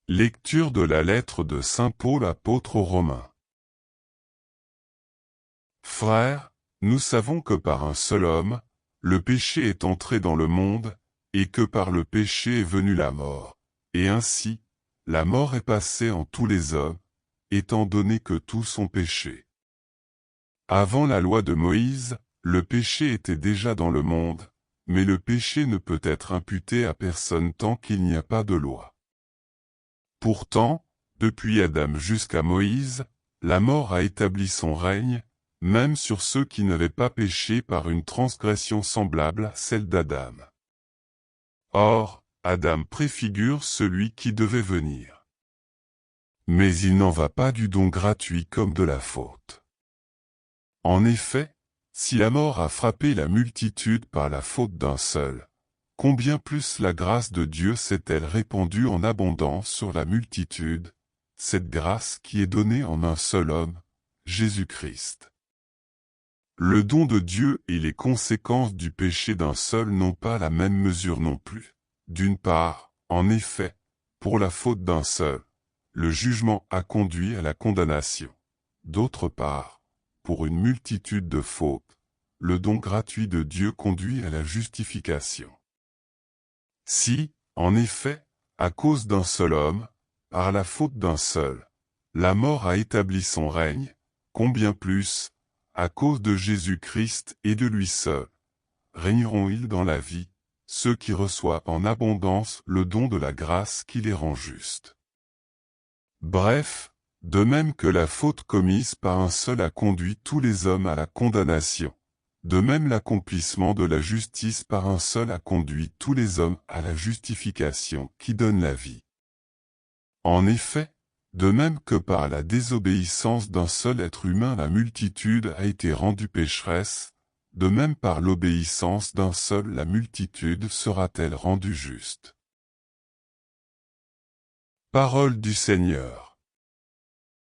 Lecture de la lettre de saint Paul apôtre aux Romains. Frères, nous savons que par un seul homme, le péché est entré dans le monde, et que par le péché est venue la mort. Et ainsi, la mort est passée en tous les hommes, étant donné que tous ont péché. Avant la loi de Moïse, le péché était déjà dans le monde, mais le péché ne peut être imputé à personne tant qu'il n'y a pas de loi. Pourtant, depuis Adam jusqu'à Moïse, la mort a établi son règne, même sur ceux qui n'avaient pas péché par une transgression semblable à celle d'Adam. Or, Adam préfigure celui qui devait venir. Mais il n'en va pas du don gratuit comme de la faute. En effet, si la mort a frappé la multitude par la faute d'un seul, combien plus la grâce de Dieu s'est-elle répandue en abondance sur la multitude, cette grâce qui est donnée en un seul homme, Jésus-Christ. Le don de Dieu et les conséquences du péché d'un seul n'ont pas la même mesure non plus. D'une part, en effet, pour la faute d'un seul, le jugement a conduit à la condamnation. D'autre part, pour une multitude de fautes, le don gratuit de Dieu conduit à la justification. Si, en effet, à cause d'un seul homme, par la faute d'un seul, la mort a établi son règne, combien plus, à cause de Jésus-Christ et de lui seul, régneront-ils dans la vie, ceux qui reçoivent en abondance le don de la grâce qui les rend justes. Bref, de même que la faute commise par un seul a conduit tous les hommes à la condamnation, de même l'accomplissement de la justice par un seul a conduit tous les hommes à la justification qui donne la vie. En effet, de même que par la désobéissance d'un seul être humain la multitude a été rendue pécheresse, de même par l'obéissance d'un seul la multitude sera-t-elle rendue juste. Parole du Seigneur.